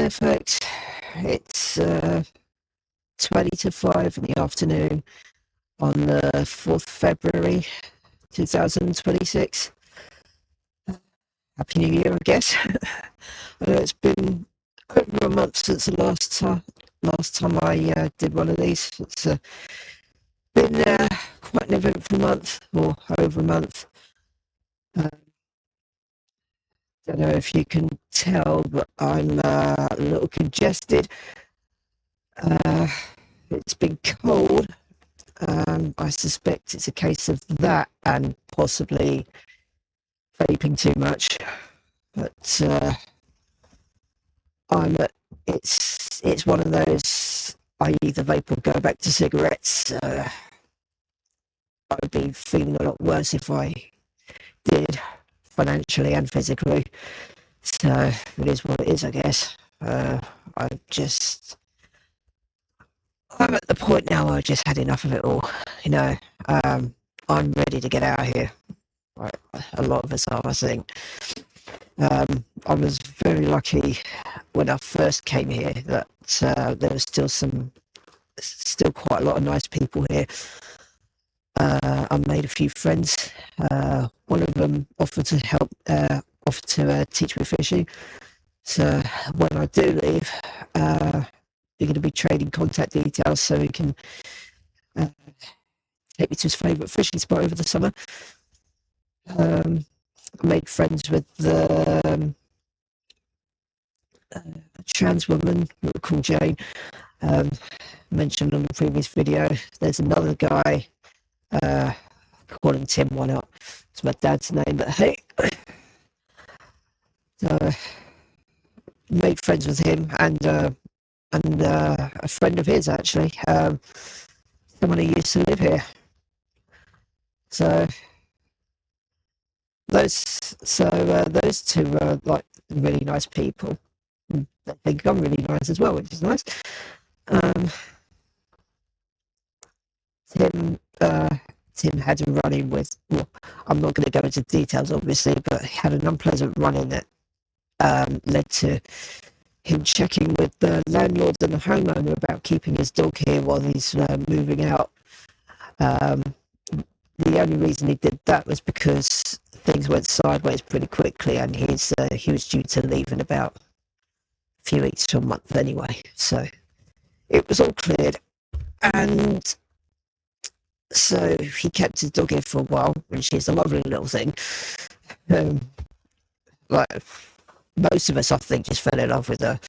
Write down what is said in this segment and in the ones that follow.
effect. It's 20 to 5 in the afternoon on the 4th February 2026. Happy New Year, I guess. I know it's been over a month since the last time I did one of these. It's been quite an eventful month, or over a month. Don't know if you can tell, but I'm a little congested. It's been cold. I suspect it's a case of that and possibly vaping too much. But it's one of those. I either vape or go back to cigarettes. I would be feeling a lot worse if I did, financially and physically. So it is what it is, I guess. I'm at the point now where I just had enough of it all. You know, I'm ready to get out of here. Right, a lot of us are, I think. I was very lucky when I first came here that there was still quite a lot of nice people here. I made a few friends. One of them offered to teach me fishing. So when I do leave, you're going to be trading contact details so he can take me to his favourite fishing spot over the summer. I made friends with a trans woman called Jane, mentioned on the previous video. There's another guy, call him Tim, why not? It's my dad's name, but hey. So, made friends with him and a friend of his, actually, someone who used to live here. So those two are like really nice people. They think I'm really nice as well, which is nice. Tim had a run-in with, well, I'm not going to go into details obviously, but he had an unpleasant run-in that led to him checking with the landlord and the homeowner about keeping his dog here while he's moving out. The only reason he did that was because things went sideways pretty quickly, and he was due to leave in about a few weeks to a month anyway. So it was all cleared, and so he kept his dog here for a while, and she's a lovely little thing. Like most of us, I think, just fell in love with her,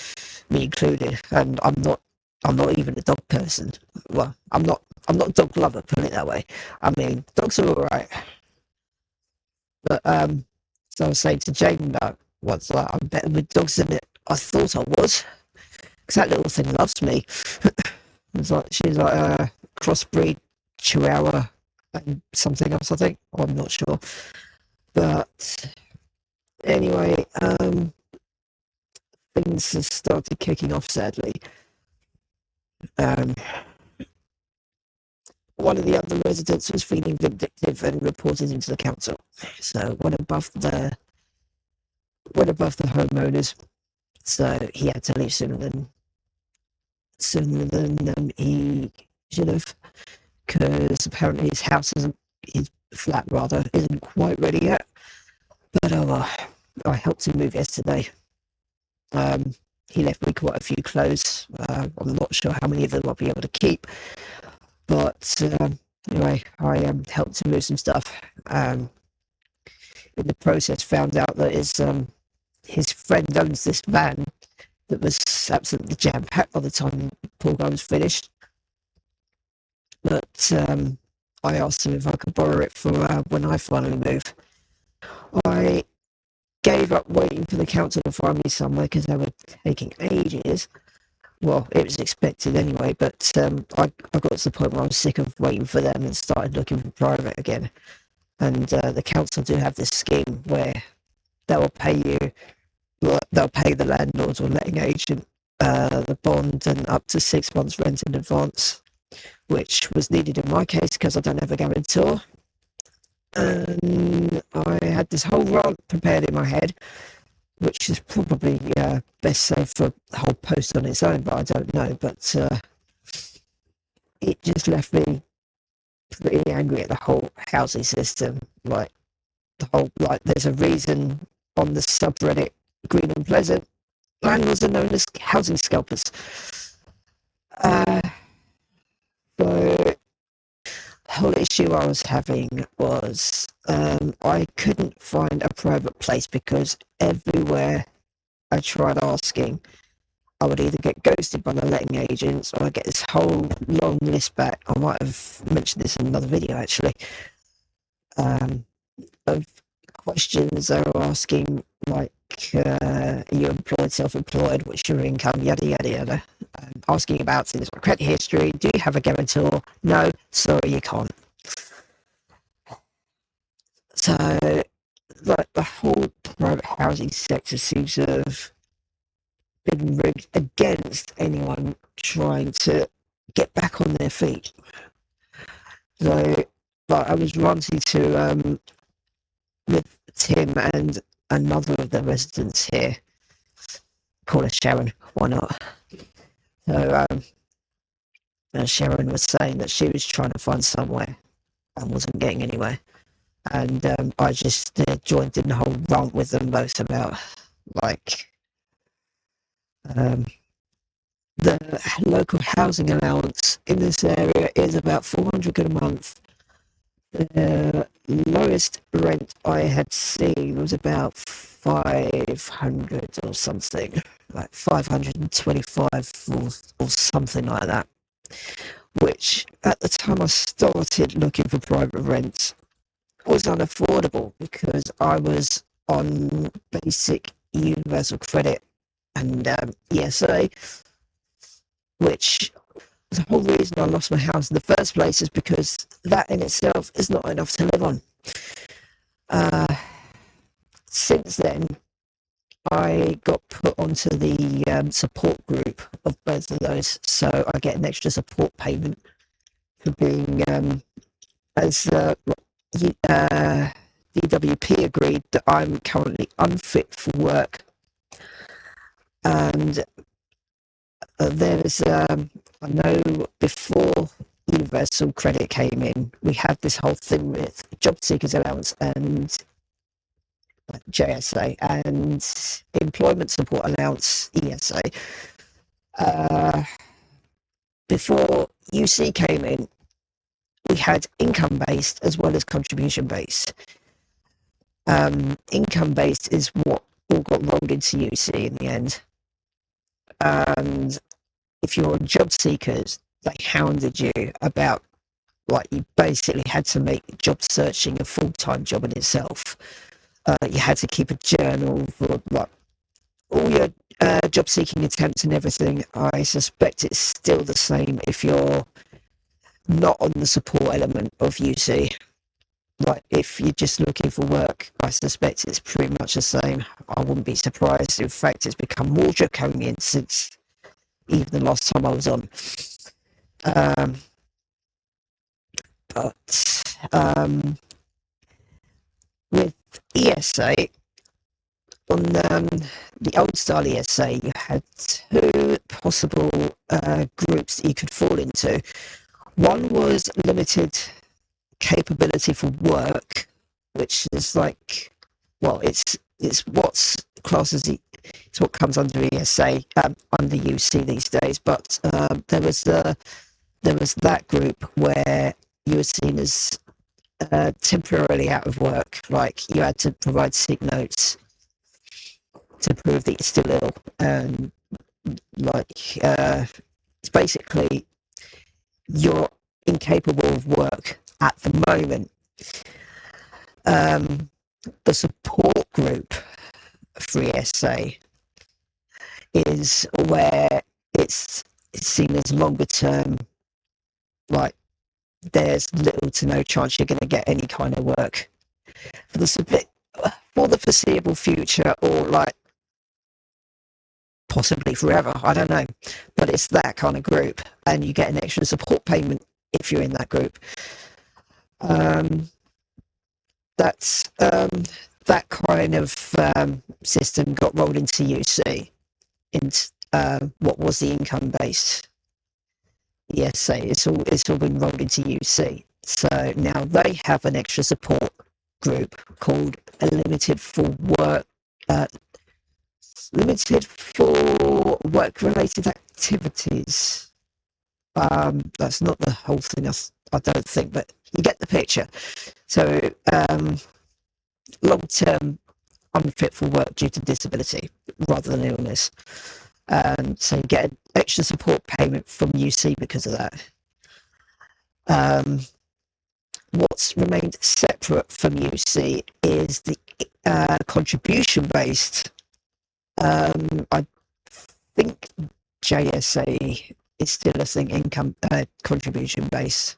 me included. And I'm not even a dog person. Well, I'm not a dog lover, put it that way. I mean, dogs are alright. But so I was saying to Jane that once, like, I'm better with dogs than I thought I was, because that little thing loves me. She's like a crossbreed Chihuahua and something else, I think. I'm not sure. But anyway, things have started kicking off, sadly. One of the other residents was feeling vindictive and reported into the council. So went above the homeowners. So he had to leave sooner than he should have, because apparently his flat isn't quite ready yet. But I helped him move yesterday. He left me quite a few clothes. I'm not sure how many of them I'll be able to keep. But anyway, I helped him move some stuff. In the process, found out that his friend owns this van that was absolutely jam-packed by the time the poor guy was finished. But I asked him if I could borrow it for when I finally move. I gave up waiting for the council to find me somewhere because they were taking ages. Well, it was expected anyway, but I got to the point where I was sick of waiting for them and started looking for private again. And the council do have this scheme where they'll pay the landlord or letting agent the bond and up to 6 months rent in advance, which was needed in my case because I don't have a guarantor. And I had this whole rant prepared in my head which is probably best saved for a whole post on its own, but I don't know. But it just left me pretty angry at the whole housing system. Like, there's a reason on the subreddit Green and Pleasant, landlords are known as housing scalpers. So the whole issue I was having was I couldn't find a private place because everywhere I tried asking, I would either get ghosted by the letting agents or I get this whole long list back. I might have mentioned this in another video actually, of questions they were asking, like, are you employed, self-employed, what's your income, yada yada yada. Asking about things like credit history, do you have a guarantor? No, sorry, you can't. So, like, the whole private housing sector seems to have been rigged against anyone trying to get back on their feet. So, like, I was ranting to with Tim and another of the residents here, call her Sharon, why not? So Sharon was saying that she was trying to find somewhere and wasn't getting anywhere, and I just joined in the whole rant with them both about, like, the local housing allowance in this area is about $400 a month. The lowest rent I had seen was about 500 or something, like 525 or something like that, which at the time I started looking for private rents was unaffordable because I was on basic universal credit and ESA, which the whole reason I lost my house in the first place is because that in itself is not enough to live on. Since then, I got put onto the support group of both of those, so I get an extra support payment for being, as DWP agreed, that I'm currently unfit for work. And there's, I know before universal credit came in, we had this whole thing with job seekers allowance and JSA and employment support allowance, ESA. Before UC came in, we had income based as well as contribution based. Income based is what all got rolled into UC in the end. And if you're on job seekers, they hounded you about, like, you basically had to make job searching a full-time job in itself. You had to keep a journal for, like, all your job seeking attempts and everything. I suspect it's still the same if you're not on the support element of UC. Like, if you're just looking for work, I suspect it's pretty much the same. I wouldn't be surprised. In fact, it's become more draconian since even the last time I was on. With ESA, on the old style ESA, you had two possible groups that you could fall into. One was limited capability for work, which is like, well, it's what's classed as it's what comes under ESA, under UC these days. But there was that group where you were seen as temporarily out of work, like you had to provide sick notes to prove that you're still ill, and like it's basically you're incapable of work at the moment. The support group for ESA is where it's seen as longer term, like there's little to no chance you're going to get any kind of work for the foreseeable future, or like possibly forever, I don't know, but it's that kind of group, and you get an extra support payment if you're in that group. That's that kind of system got rolled into UC, into what was the income-based ESA. It's all been rolled into UC. So now they have an extra support group called a limited for work-related activities. That's not the whole thing, I don't think, but you get the picture. So long-term unfit for work due to disability rather than illness. So you get an extra support payment from UC because of that. What's remained separate from UC is the contribution-based. I think JSA is still a thing, income contribution-based.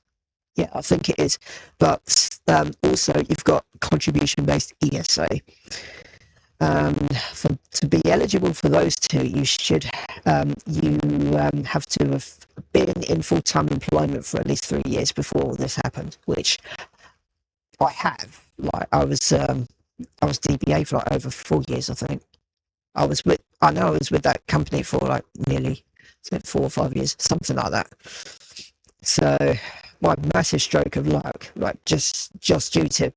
Yeah, I think it is. But also, you've got contribution-based ESA. To be eligible for those two, you should have to have been in full-time employment for at least 3 years before this happened, which I have. Like I was DBA for like over 4 years, I think. I was with that company for like nearly 4 or 5 years, something like that. So my massive stroke of luck, like just due to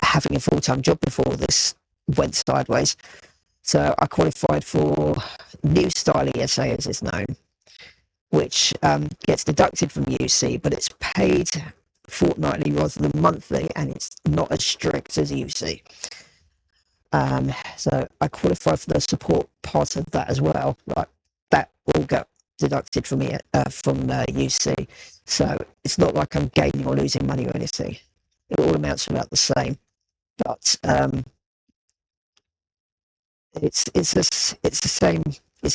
having a full-time job before this went sideways. So I qualified for New Style ESA, as it's known, which gets deducted from UC, but it's paid fortnightly rather than monthly, and it's not as strict as UC. So I qualified for the support part of that as well. Like that all got deducted from me from UC. So it's not like I'm gaining or losing money or anything. It all amounts to about the same. But it's the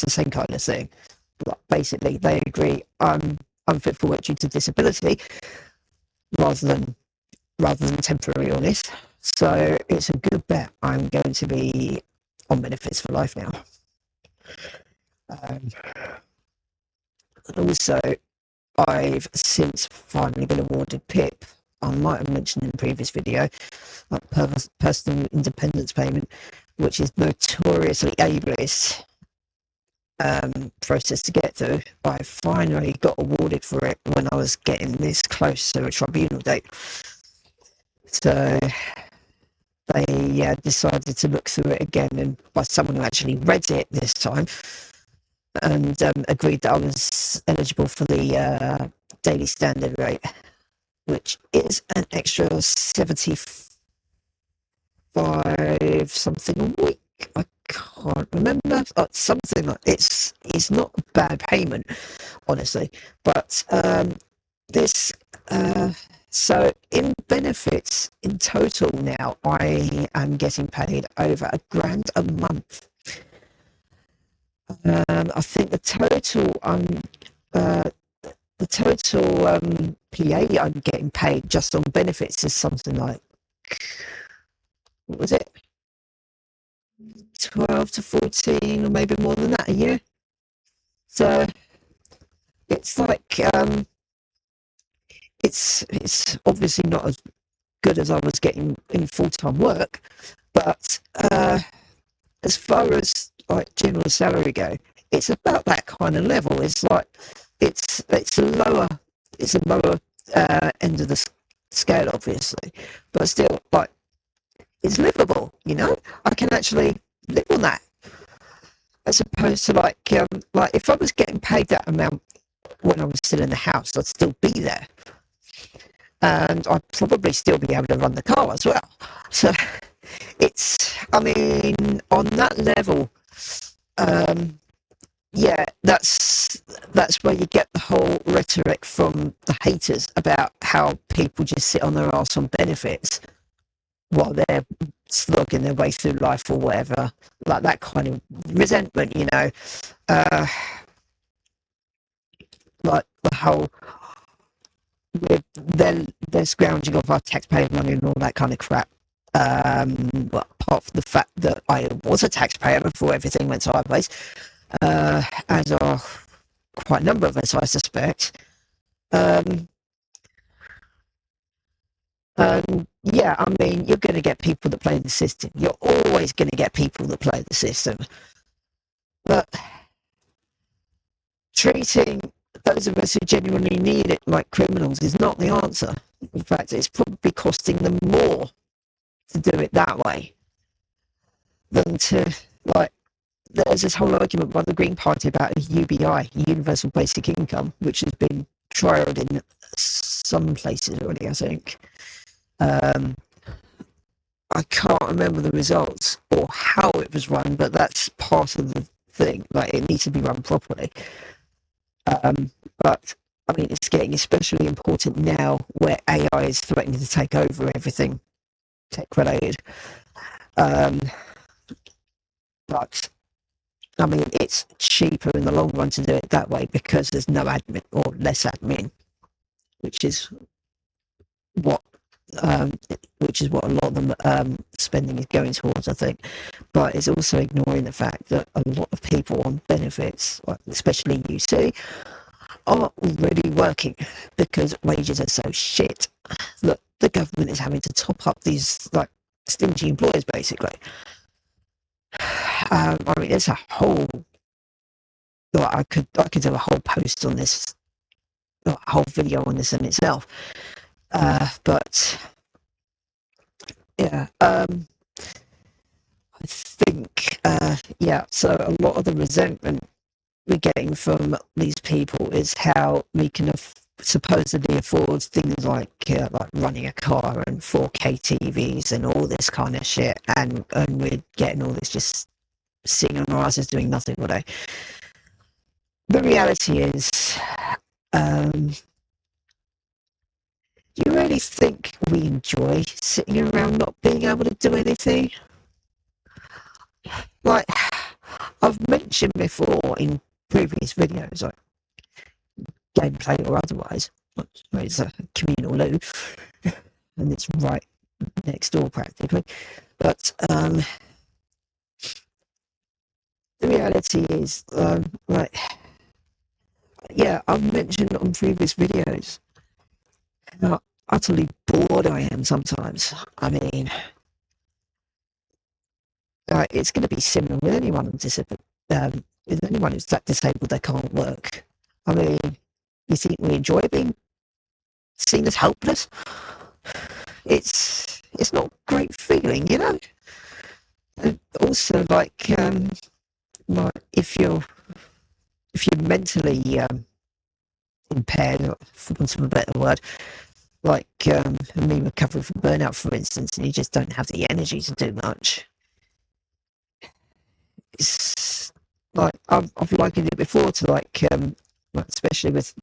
same kind of thing. Like basically, they agree I'm unfit for work due to disability rather than temporary illness. So it's a good bet I'm going to be on benefits for life now. And also, I've since finally been awarded PIP. I might have mentioned in the previous video, like personal independence payment, which is notoriously ableist process to get through. I finally got awarded for it when I was getting this close to a tribunal date. So they decided to look through it again, and by someone who actually read it this time, and agreed that I was eligible for the daily standard rate, which is an extra 75 something a week. I can't remember. Something like it's not a bad payment, honestly. But this so in benefits in total now, I am getting paid over £1,000 a month. I think the total PA I'm getting paid just on benefits is something like, what was it, 12 to 14 or maybe more than that a year. So it's like it's obviously not as good as I was getting in full-time work, but as far as like general salary go, it's about that kind of level. It's like it's a lower end of the scale, obviously, but still, like, it's livable. I can actually live on that, as opposed to like if I was getting paid that amount when I was still in the house, I'd still be there, and I'd probably still be able to run the car as well. So I mean, on that level, yeah, that's where you get the whole rhetoric from the haters about how people just sit on their arse on benefits while they're slogging their way through life or whatever, like that kind of resentment, like the whole they're scrounging off our taxpayer money and all that kind of crap. Well, apart from the fact that I was a taxpayer before everything went sideways, as are quite a number of us, I suspect. Yeah, I mean, you're going to get people that play the system. You're always going to get people that play the system. But treating those of us who genuinely need it like criminals is not the answer. In fact, it's probably costing them more to do it that way than to, like, there's this whole argument by the Green Party about a UBI, Universal Basic Income, which has been trialled in some places already, I think. I can't remember the results or how it was run, but that's part of the thing. Like, it needs to be run properly. But I mean, it's getting especially important now where AI is threatening to take over everything tech related. But I mean, it's cheaper in the long run to do it that way because there's no admin or less admin, which is what a lot of the spending is going towards, I think. But it's also ignoring the fact that a lot of people on benefits, especially UC, are already working because wages are so shit that the government is having to top up these like stingy employers, basically. I mean, it's a whole. Like, I could do a whole post on this, a whole video on this in itself. But yeah, I think yeah. So a lot of the resentment we're getting from these people is how we can supposedly afford things like running a car and 4K TVs and all this kind of shit, and we're getting all this just sitting on our asses doing nothing all day. The reality is, do you really think we enjoy sitting around not being able to do anything? Like, I've mentioned before in previous videos, like gameplay or otherwise, it's a communal loo, and it's right next door practically. But the reality is, yeah, I've mentioned on previous videos how utterly bored I am sometimes. I mean, it's going to be similar with anyone with anyone who's that disabled they can't work. I mean, you think we enjoy being seen as helpless? It's not a great feeling, you know. And also, like if you're mentally impaired, for want of a better word, like me recovering from burnout, for instance, and you just don't have the energy to do much. It's like I've likened it before to like especially with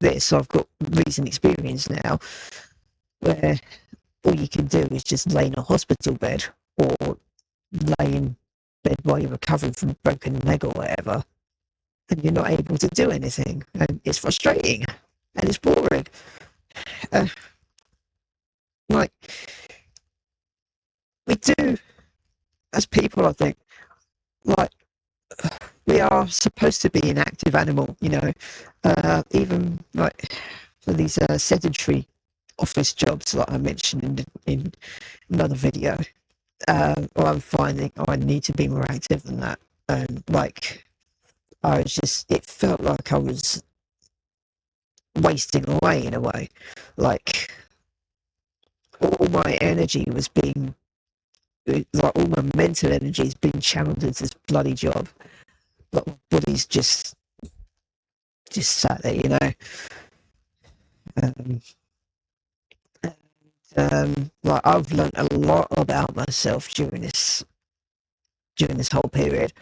this, I've got recent experience now where all you can do is just lay in a hospital bed or lay in bed while you're recovering from a broken leg or whatever, and you're not able to do anything, and it's frustrating and it's boring. Like, we do as people, I think, like, we are supposed to be an active animal, you know, even like for these sedentary office jobs that I mentioned in another video. I'm finding I need to be more active than that, and like it felt like I was wasting away in a way, like all my energy was being, like all my mental energy is being channeled into this bloody job, but my body's just sat there, you know. Like, I've learned a lot about myself during this whole period.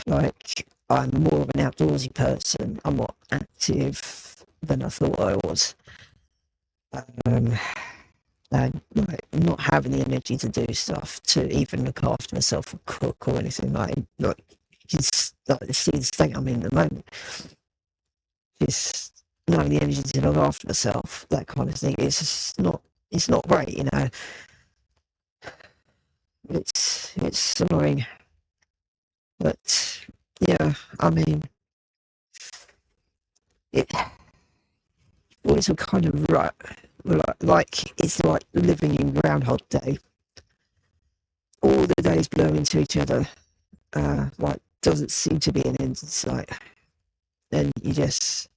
Like, I'm more of an outdoorsy person. I'm more active than I thought I was. And like, not having the energy to do stuff, to even look after myself or cook or anything like you can see the state I'm in at the moment. Just not having the energy to look after myself, that kind of thing. It's not great, you know. It's annoying, but yeah, I mean, it always a kind of rut like it's like living in Groundhog Day. All the days blow into each other. Like doesn't seem to be an end in sight. Then the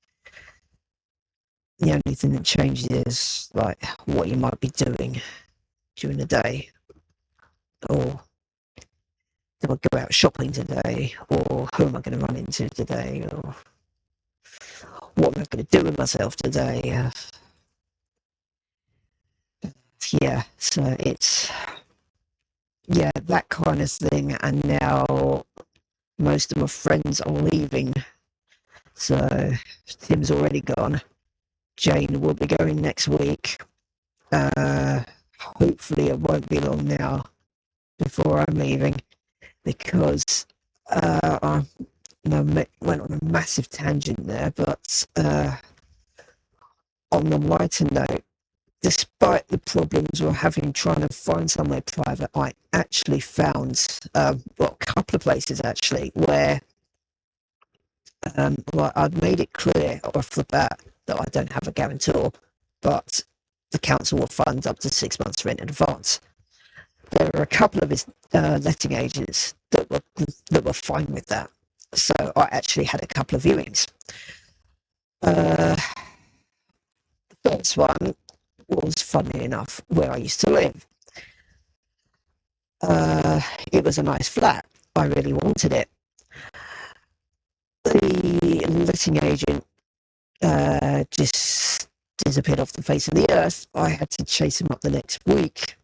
only thing that changes is like what you might be doing during the day, or do I go out shopping today, or who am I going to run into today, or what am I going to do with myself today? Yeah, so it's that kind of thing. And now most of my friends are leaving, so Tim's already gone. Jane will be going next week. Hopefully it won't be long now before I'm leaving, because I went on a massive tangent there, but on the lighter note, despite the problems we're having trying to find somewhere private, I actually found, a couple of places actually, where I've made it clear off the bat that I don't have a guarantor, but the council will fund up to 6 months rent in advance. There were a couple of his letting agents that were fine with that, so I actually had a couple of viewings. The first one was, funny enough, where I used to live. It was a nice flat. I really wanted it. The letting agent just disappeared off the face of the earth. I had to chase him up the next week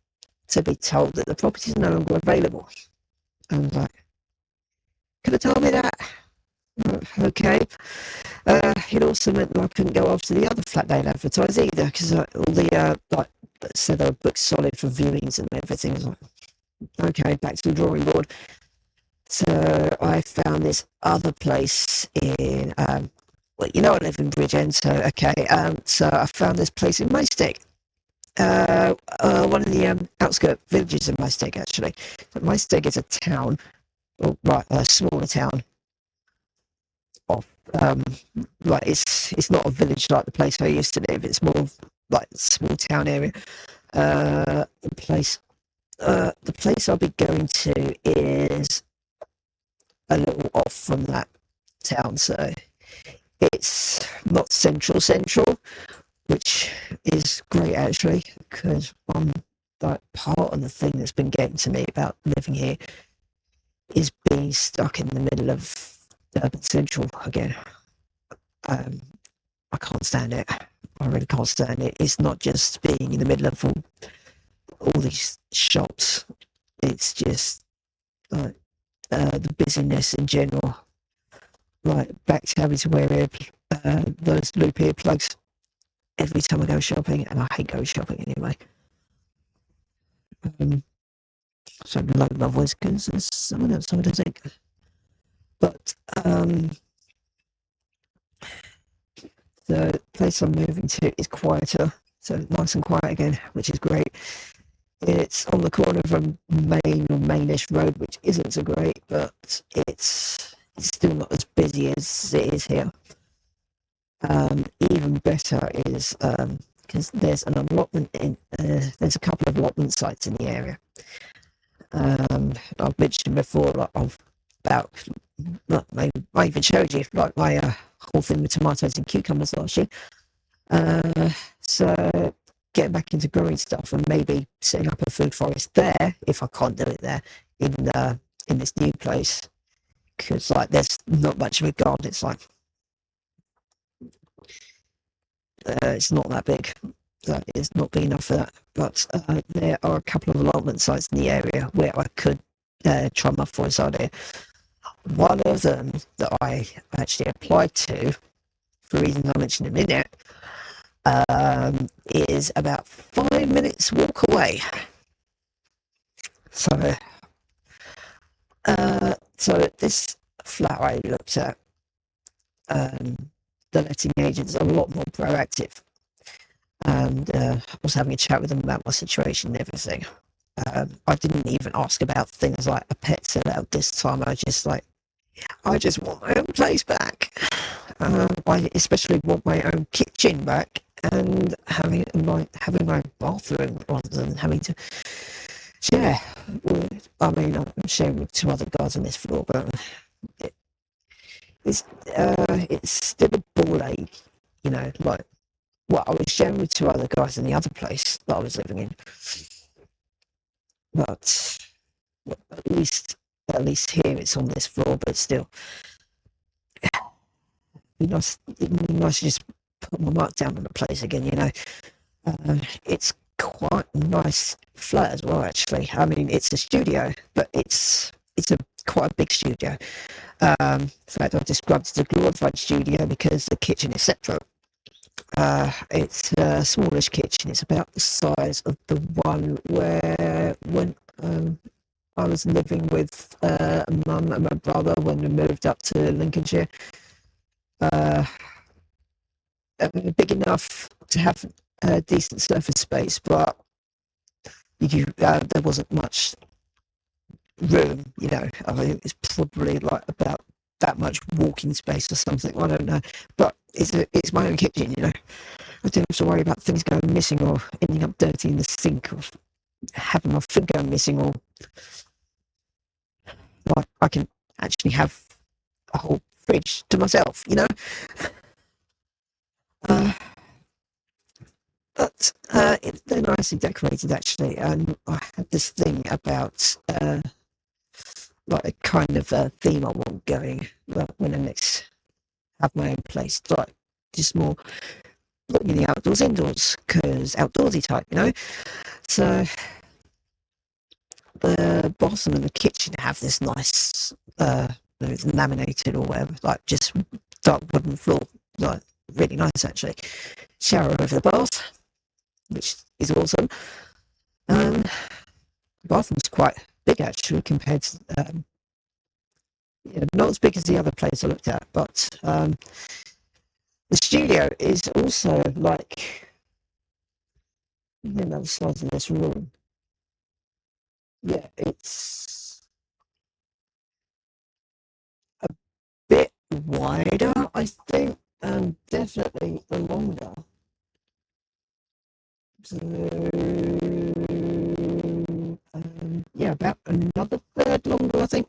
to be told that the property is no longer available. And like, could have told me that. Okay. It also meant that I couldn't go after the other flat they'd advertise either, because all the said they were booked solid for viewings and everything. I was like, okay, back to the drawing board. So I found this other place in, well, you know, I live in Bridgend, so okay. So I found this place in Maestick, one of the outskirt villages in Maestick, actually. So Maestick is a town, or right, a smaller town. Like it's not a village like the place I used to live. It's more of like a small town area. The place I'll be going to is a little off from that town, so it's not central, which is great actually, because I'm like, part of the thing that's been getting to me about living here is being stuck in the middle of urban central again. I can't stand it. I really can't stand it. It's not just being in the middle of all these shops. It's just like the busyness in general. Like back to having to wear those loop earplugs every time I go shopping, and I hate going shopping anyway. So I'm low my voice because there's someone outside, I think. But the place I'm moving to is quieter, so nice and quiet again, which is great. It's on the corner of a mainish road, which isn't so great, but it's still not as busy as it is here. Even better is because there's an allotment there's a couple of allotment sites in the area. I've mentioned before, like, about, I even showed you like my whole thing with tomatoes and cucumbers last year. So getting back into growing stuff and maybe setting up a food forest there, if I can't do it there in this new place, because like there's not much of a garden. It's like it's not that big. That is not big enough for that. But there are a couple of allotment sites in the area where I could try my forest idea. One of them that I actually applied to, for reasons I mentioned in a minute, is about 5 minutes walk away. So this flat I looked at, the letting agents are a lot more proactive, and I was having a chat with them about my situation and everything. I didn't even ask about things like a pet sellout this time. I just want my own place back. I especially want my own kitchen back, and having my own bathroom rather than having to share with. I mean, I'm sharing with two other guys on this floor, but it, it's still a ball ache, you know. Like what I was sharing with two other guys in the other place that I was living in, but at least here it's on this floor, but still, it'd be nice to just put my mark down on the place again, you know. It's quite a nice flat as well, actually. I mean, it's a studio, but it's a quite a big studio. In fact, I described it as a glorified studio because the kitchen is separate. It's a smallish kitchen. It's about the size of the one where when I was living with mum and my brother when we moved up to Lincolnshire. Uh, Big enough to have a decent surface space, but there wasn't much room, you know. I mean, it's probably like about that much walking space or something. I don't know, but it's my own kitchen, you know. I don't have to worry about things going missing or ending up dirty in the sink or having my food going missing, or like I can actually have a whole fridge to myself, you know. Uh, they're nicely decorated actually, and I had this thing about like a kind of a theme I want going when I next have my own place, like just more looking the outdoors indoors, because outdoorsy type, you know. So the bathroom and the kitchen have this nice it's laminated or whatever, like just dark wooden floor, like really nice actually. Shower over the bath, which is awesome. The bathroom's quite big actually compared to not as big as the other place I looked at, but the studio is also like the size of this room. Yeah, it's a bit wider, I think, and definitely longer. So, yeah, about another third longer, I think.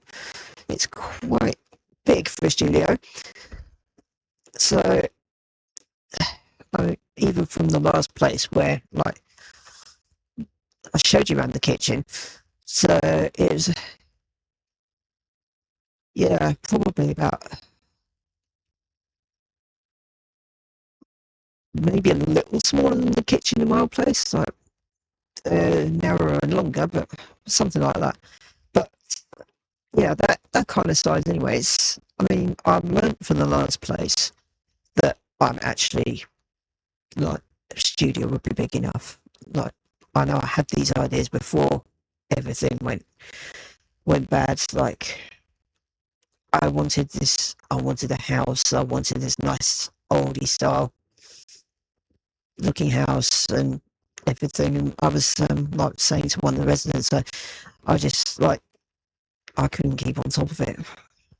It's quite big for a studio. So, even from the last place where, like, I showed you around the kitchen, so it was, yeah, probably about maybe a little smaller than the kitchen in my old place, like narrower and longer, but something like that. But yeah, that kind of size, anyways. I mean, I learned from the last place that I'm actually like a studio would be big enough. Like I know I had these ideas before everything went bad. Like I wanted this. I wanted a house. I wanted this nice oldie style looking house and everything. And I was like saying to one of the residents, I just like I couldn't keep on top of it.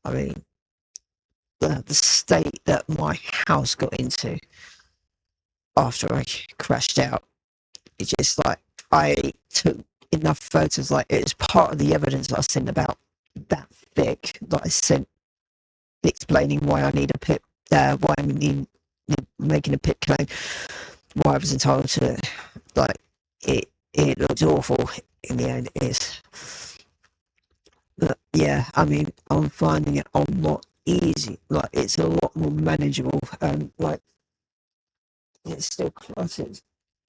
I mean, the state that my house got into after I crashed out, it's just like I took enough photos. Like it's part of the evidence I sent about that thick that I sent explaining why I need a pit, why I'm making a pit claim, why I was entitled to it. Like it looks awful in the end. It is. But yeah, I mean, I'm finding it a lot easy. Like it's a lot more manageable, and like it's still cluttered.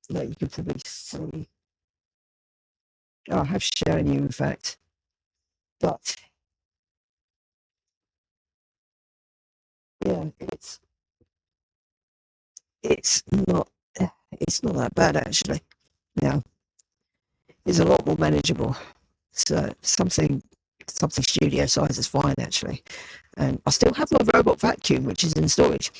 Like you could probably see. Oh, I have shown you, in fact, but yeah, it's not it's not that bad actually. Now it's a lot more manageable. So something studio size is fine actually, and I still have my robot vacuum, which is in storage.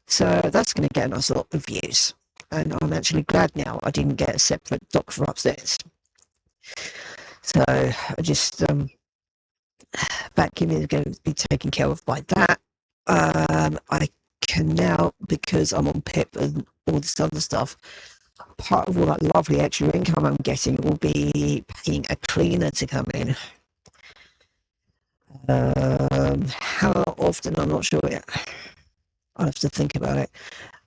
So that's going to get a nice lot of views. And I'm actually glad now I didn't get a separate dock for upstairs. So I just vacuum is going to be taken care of by that. I can now because I'm on PIP and all this other stuff, part of all that lovely extra income I'm getting will be paying a cleaner to come in. How often, I'm not sure yet. I'll have to think about it,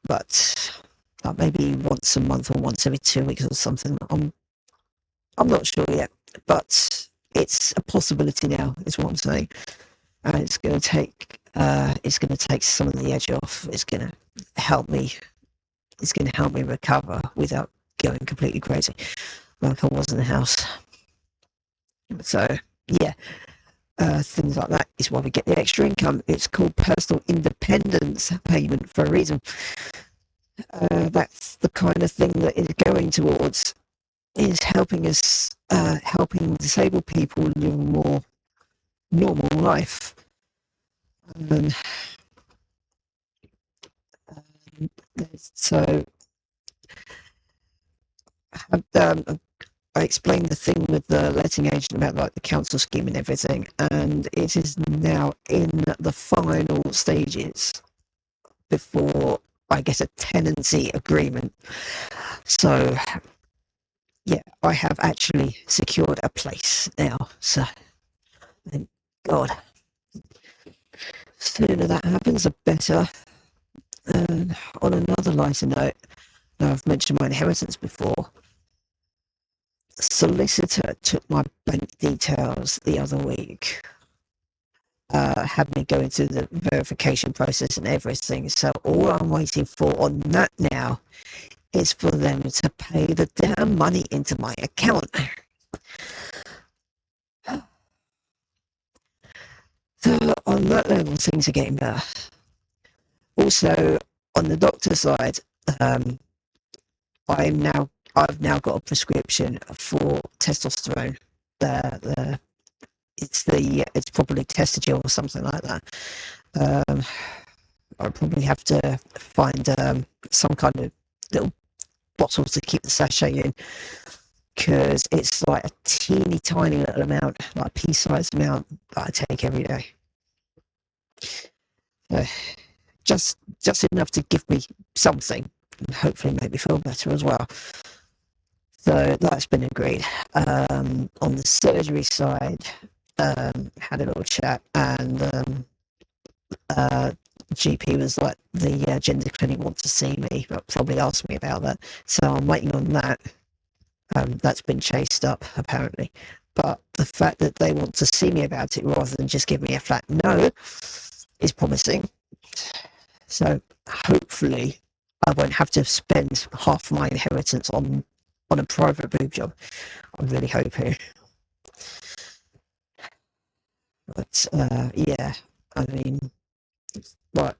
but maybe once a month or once every 2 weeks or something. I'm not sure yet, but it's a possibility now, is what I'm saying. And it's going to take some of the edge off. It's going to help me. It's going to help me recover without going completely crazy like I was in the house. So yeah, things like that is why we get the extra income. It's called personal independence payment for a reason. That's the kind of thing that is going towards, is helping us, helping disabled people live a more normal life. So I explained the thing with the letting agent about like the council scheme and everything, and it is now in the final stages before I get a tenancy agreement. So yeah, I have actually secured a place now. So thank God. Sooner that happens, the better. On another lighter note, now I've mentioned my inheritance before. Solicitor took my bank details the other week. Had me go into the verification process and everything. So all I'm waiting for on that now is for them to pay the damn money into my account. So on that level, things are getting better. Also, on the doctor side, I've now got a prescription for testosterone. It's probably Testagil or something like that. I'll probably have to find some kind of little bottle to keep the sachet in, because it's like a teeny tiny little amount, like a pea-sized amount that I take every day. Just enough to give me something and hopefully make me feel better as well. So that's been agreed. On the surgery side, had a little chat, and GP was like, the gender clinic wants to see me, but probably asked me about that. So I'm waiting on that. That's been chased up apparently. But the fact that they want to see me about it rather than just give me a flat no is promising. So hopefully I won't have to spend half my inheritance on a private boob job. I'm really hoping. But yeah, I mean, when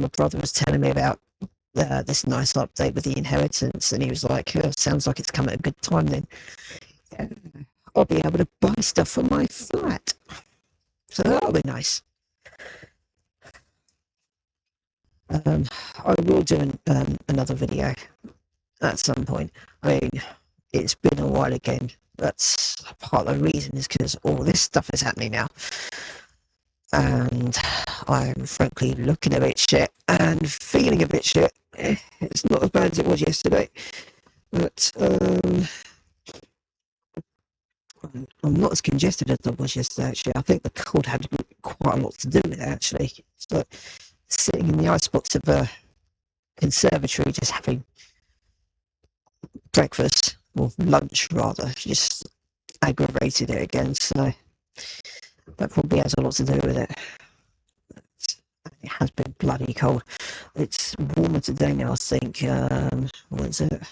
my brother was telling me about this nice update with the inheritance, and he was like, sounds like it's come at a good time then. Yeah, I'll be able to buy stuff for my flat. So that'll be nice. I will do another video at some point. I mean, it's been a while again. That's part of the reason, is because all this stuff is happening now. And I'm frankly looking a bit shit and feeling a bit shit. It's not as bad as it was yesterday, but I'm not as congested as I was yesterday, actually. I think the cold had quite a lot to do with it, actually. So sitting in the icebox of a conservatory, just having breakfast, or lunch rather, just aggravated it again. So that probably has a lot to do with it. It has been bloody cold. It's warmer today now, I think. What is it?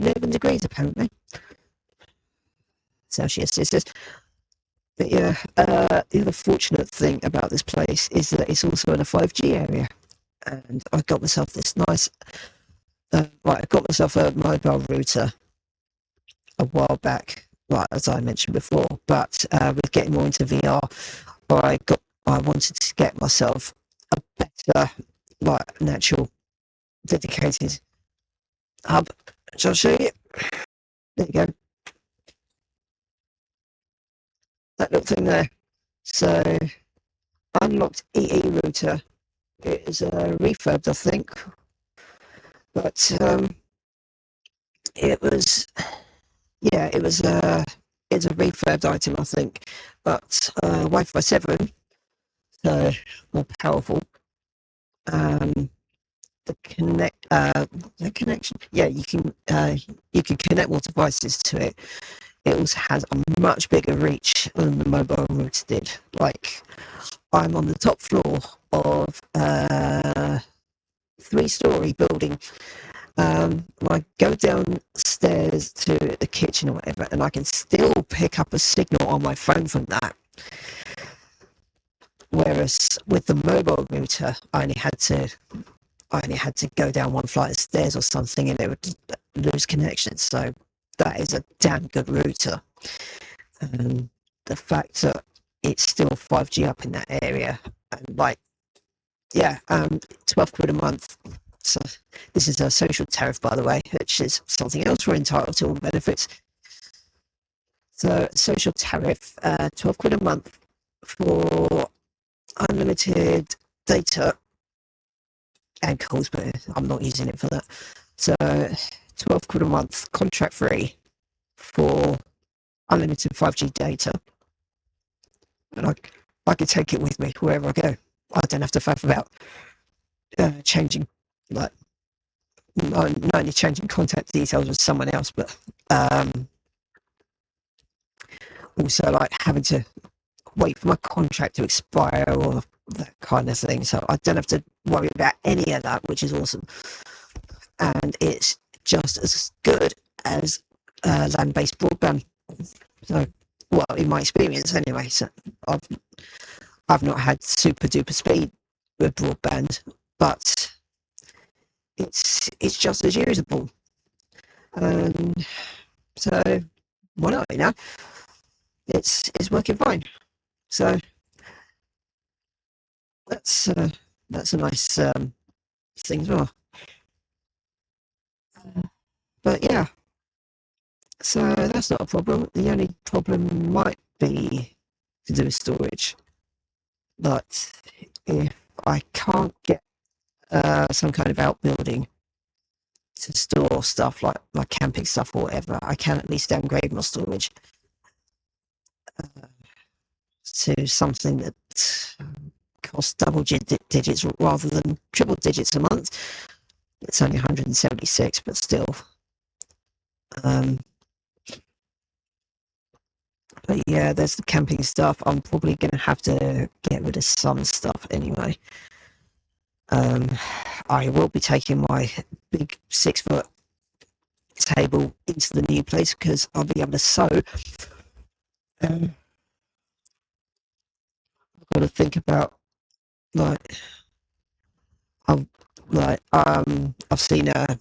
11 degrees, apparently. Celsius. But yeah, the other fortunate thing about this place is that it's also in a 5G area. And I got myself this nice... I got myself a mobile router a while back, like as I mentioned before. But with getting more into VR, I wanted to get myself a better, like, natural, dedicated hub. Shall I show you? There you go. That little thing there. So, unlocked EE router It is refurbed, I think, but it was, yeah, it's a refurbed item, I think, but Wi-Fi 7, so more powerful. Um, the connection, yeah, you can connect more devices to it. It also has a much bigger reach than the mobile router did. Like, I'm on the top floor of a 3-story building. I go downstairs to the kitchen or whatever, and I can still pick up a signal on my phone from that. Whereas with the mobile router, I only had to go down one flight of stairs or something, and it would lose connection. So that is a damn good router. The fact that it's still 5G up in that area, and like, yeah, 12 quid a month. So this is a social tariff, by the way, which is something else we're entitled to all benefits. So social tariff, 12 quid a month for unlimited data and calls, but I'm not using it for that. So 12 quid a month, contract free for unlimited 5G data. And I can take it with me wherever I go. I don't have to faff about changing, like, not only changing contact details with someone else, but also like having to wait for my contract to expire or that kind of thing. So I don't have to worry about any of that, which is awesome. And it's just as good as land-based broadband. So, well, in my experience anyway. So I've not had super duper speed with broadband, but it's just as usable. So why not? You know, it's working fine. So that's a nice thing as well. But yeah, so that's not a problem. The only problem might be to do with storage. But if I can't get some kind of outbuilding to store stuff like my camping stuff or whatever, I can at least downgrade my storage to something that costs double digits rather than triple digits a month. It's only 176, but still. But yeah, there's the camping stuff. I'm probably going to have to get rid of some stuff anyway. I will be taking my big 6-foot table into the new place because I'll be able to sew. I've got to think about, like, I've seen a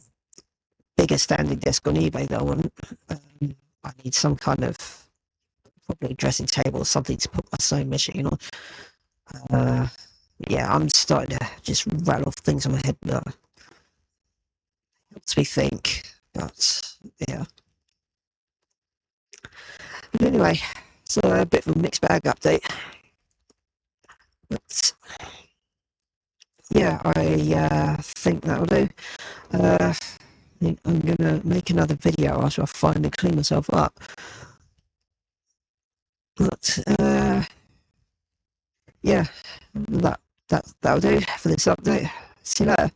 bigger standing desk on eBay that I want. I need some kind of probably dressing table or something to put my sewing machine on. Yeah, I'm starting to just rattle off things on my head that helps me think. But yeah. But anyway, so a bit of a mixed bag update. But yeah, I think that'll do. I think I'm gonna make another video after I finally clean myself up. But yeah, that'll do for this update. See you later.